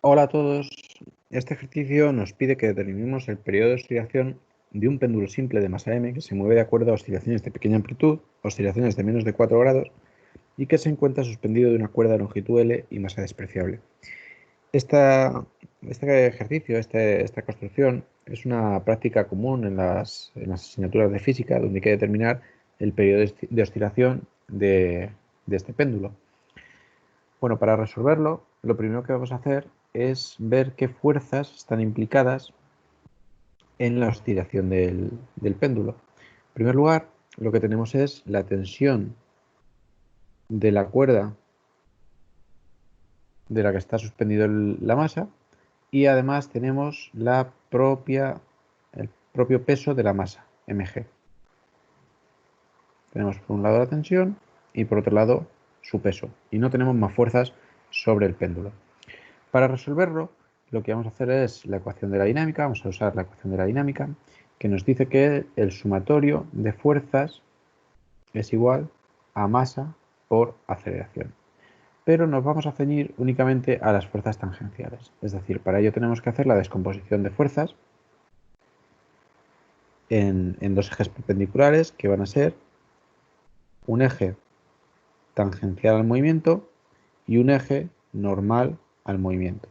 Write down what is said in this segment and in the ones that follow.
Hola a todos. Este ejercicio nos pide que determinemos el periodo de oscilación de un péndulo simple de masa m que se mueve de acuerdo a oscilaciones de pequeña amplitud, oscilaciones de menos de 4 grados y que se encuentra suspendido de una cuerda de longitud L y masa despreciable. Este ejercicio, esta construcción, es una práctica común en las asignaturas de física, donde hay que determinar el periodo de oscilación de este péndulo. Bueno, para resolverlo, lo primero que vamos a hacer es ver qué fuerzas están implicadas en la oscilación del péndulo. En primer lugar, lo que tenemos es la tensión de la cuerda de la que está suspendido la masa y además tenemos el propio peso de la masa, mg. Tenemos por un lado la tensión y por otro lado su peso, y no tenemos más fuerzas sobre el péndulo. Para resolverlo, lo que vamos a hacer es la ecuación de la dinámica. Vamos a usar la ecuación de la dinámica, que nos dice que el sumatorio de fuerzas es igual a masa por aceleración. Pero nos vamos a ceñir únicamente a las fuerzas tangenciales. Es decir, para ello tenemos que hacer la descomposición de fuerzas en dos ejes perpendiculares, que van a ser un eje tangencial al movimiento y un eje normal al movimiento.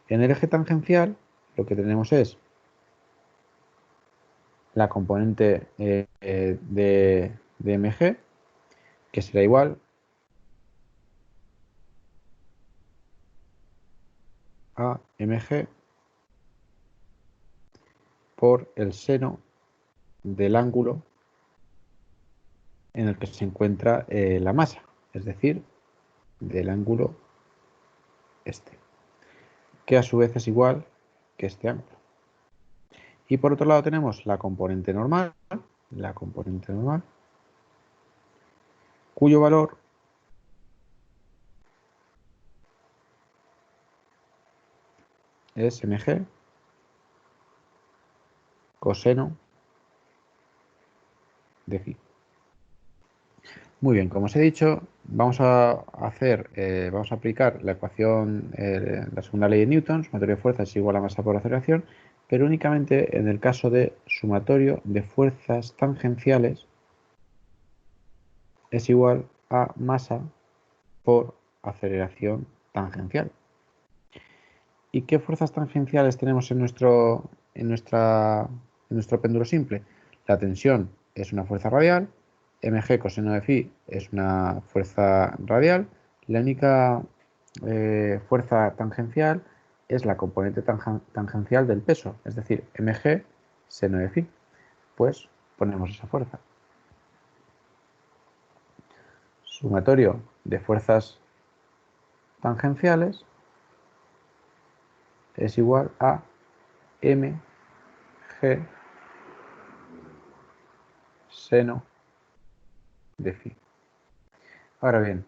En el eje tangencial lo que tenemos es la componente de mg, que será igual a mg por el seno del ángulo en el que se encuentra la masa, es decir, del ángulo este, que a su vez es igual que este ángulo. Y por otro lado tenemos la componente normal, cuyo valor es mg coseno de phi. Muy bien, como os he dicho, vamos a aplicar la ecuación, la segunda ley de Newton, sumatorio de fuerzas es igual a masa por aceleración, pero únicamente en el caso de sumatorio de fuerzas tangenciales es igual a masa por aceleración tangencial. ¿Y qué fuerzas tangenciales tenemos en nuestro péndulo simple? La tensión es una fuerza radial, mg coseno de phi es una fuerza radial, la única fuerza tangencial es la componente tangencial del peso, es decir, mg seno de phi. Pues ponemos esa fuerza. Sumatorio de fuerzas tangenciales es igual a mg seno de phi. Ahora bien,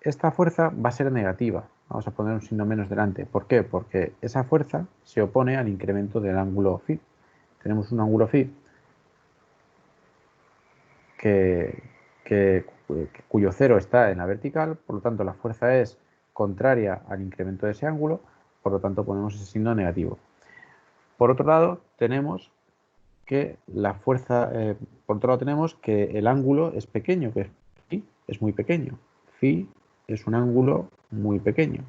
esta fuerza va a ser negativa. Vamos a poner un signo menos delante. ¿Por qué? Porque esa fuerza se opone al incremento del ángulo phi. Tenemos un ángulo phi cuyo cero está en la vertical, por lo tanto la fuerza es contraria al incremento de ese ángulo, por lo tanto ponemos ese signo negativo. Por otro lado, tenemos que el ángulo es pequeño, que phi es muy pequeño. Phi es un ángulo muy pequeño.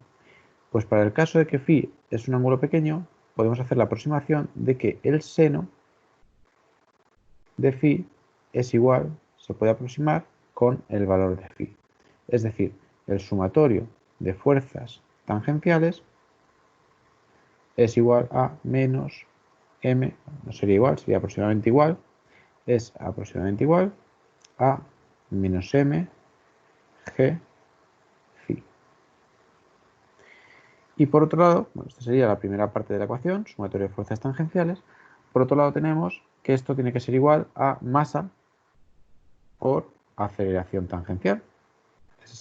Pues para el caso de que phi es un ángulo pequeño, podemos hacer la aproximación de que el seno de phi es igual, se puede aproximar con el valor de phi. Es decir, el sumatorio de fuerzas tangenciales es igual a menos m, no sería igual, sería aproximadamente igual, es aproximadamente igual a menos m g phi. Y por otro lado, bueno, esta sería la primera parte de la ecuación, sumatorio de fuerzas tangenciales. Por otro lado tenemos que esto tiene que ser igual a masa por aceleración tangencial. Este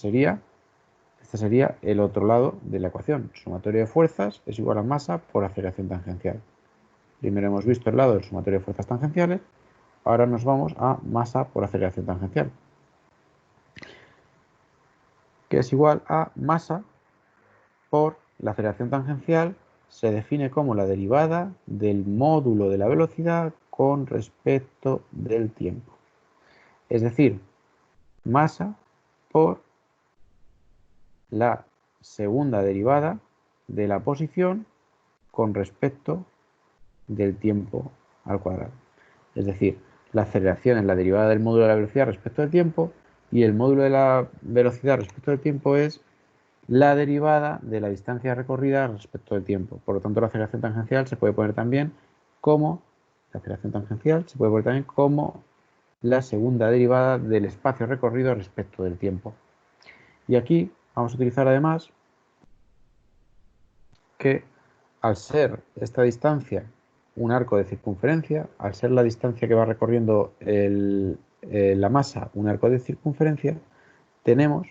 sería el otro lado de la ecuación. Sumatorio de fuerzas es igual a masa por aceleración tangencial. Primero hemos visto el lado del sumatorio de fuerzas tangenciales, ahora nos vamos a masa por aceleración tangencial, que es igual a masa por la aceleración tangencial se define como la derivada del módulo de la velocidad con respecto del tiempo. Es decir, masa por la segunda derivada de la posición con respecto del tiempo al cuadrado. Es decir, la aceleración es la derivada del módulo de la velocidad respecto al tiempo y el módulo de la velocidad respecto al tiempo es la derivada de la distancia recorrida respecto del tiempo. Por lo tanto, la aceleración tangencial se puede poner también como la segunda derivada del espacio recorrido respecto del tiempo. Y aquí vamos a utilizar además que al ser esta distancia un arco de circunferencia, al ser la distancia que va recorriendo la masa un arco de circunferencia, tenemos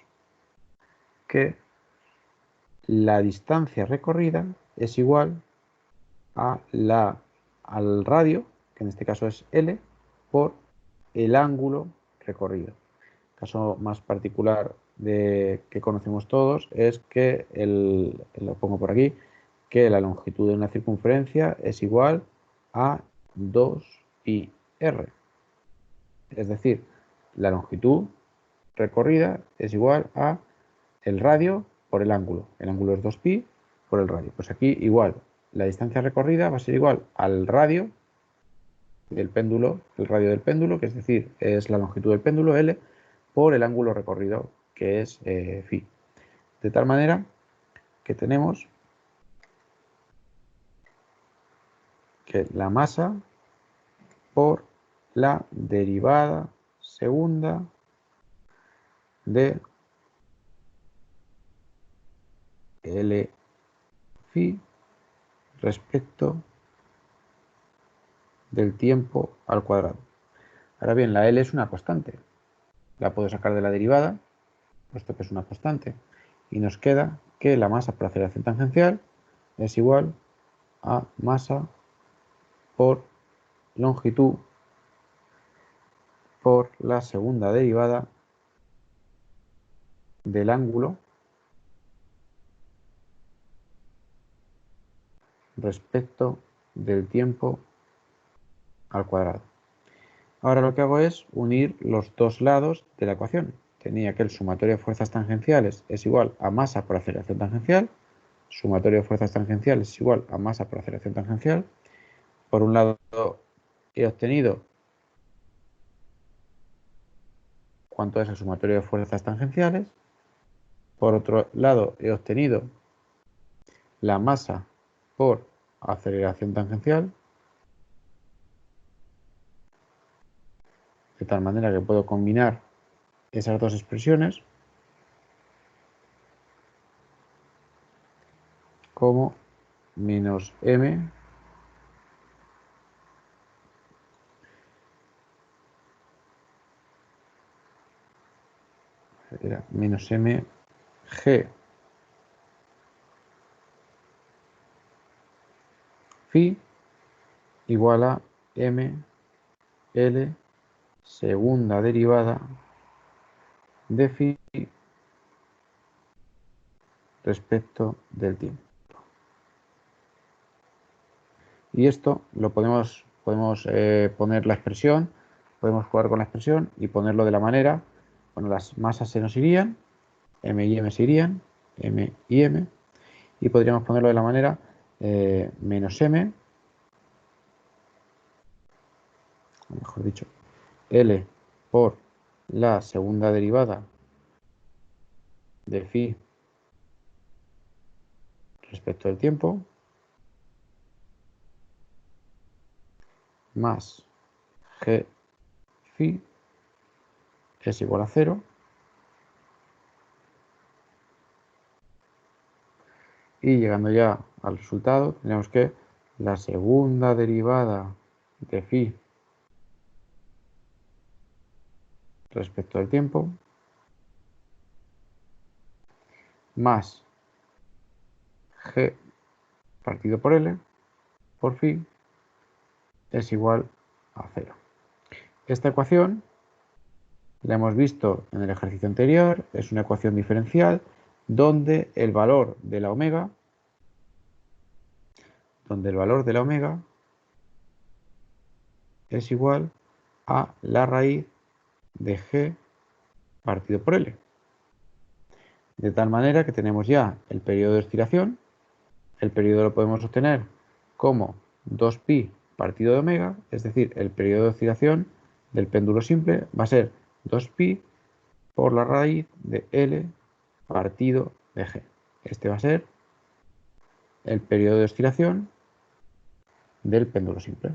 que la distancia recorrida es igual al radio, que en este caso es L, por el ángulo recorrido. El caso más particular que conocemos todos es que, lo pongo por aquí, que la longitud de una circunferencia es igual a 2πr. Es decir, la longitud recorrida es igual a el radio por el ángulo. El ángulo es 2π por el radio. Pues aquí igual, la distancia recorrida va a ser igual al radio del péndulo, el radio del péndulo, que es decir, es la longitud del péndulo L, por el ángulo recorrido, que es φ. De tal manera que tenemos que la masa por la derivada segunda de L phi respecto del tiempo al cuadrado. Ahora bien, la L es una constante. La puedo sacar de la derivada, puesto que es una constante. Y nos queda que la masa por aceleración tangencial es igual a masa por longitud por la segunda derivada del ángulo respecto del tiempo al cuadrado. Ahora lo que hago es unir los dos lados de la ecuación. Tenía que el sumatorio de fuerzas tangenciales es igual a masa por aceleración tangencial. Sumatorio de fuerzas tangenciales es igual a masa por aceleración tangencial. Por un lado he obtenido cuánto es el sumatorio de fuerzas tangenciales. Por otro lado he obtenido la masa por aceleración tangencial. De tal manera que puedo combinar esas dos expresiones como menos m menos m g phi igual a m L segunda derivada de phi respecto del tiempo. Y esto lo podemos poner la expresión, podemos jugar con la expresión y ponerlo de la manera, bueno, las masas se nos irían, m y m se irían, m y m, y podríamos ponerlo de la manera menos m, o mejor dicho, L por la segunda derivada de phi respecto del tiempo, más g phi es igual a 0, y llegando ya al resultado tenemos que la segunda derivada de phi respecto al tiempo más g partido por L por phi es igual a 0. Esta ecuación la hemos visto en el ejercicio anterior, es una ecuación diferencial donde el valor de la omega donde el valor de la omega es igual a la raíz de G partido por L. De tal manera que tenemos ya el periodo de oscilación. El periodo lo podemos obtener como 2pi partido de omega, es decir, el periodo de oscilación del péndulo simple va a ser 2pi por la raíz de L partido de G. Este va a ser el periodo de oscilación del péndulo simple.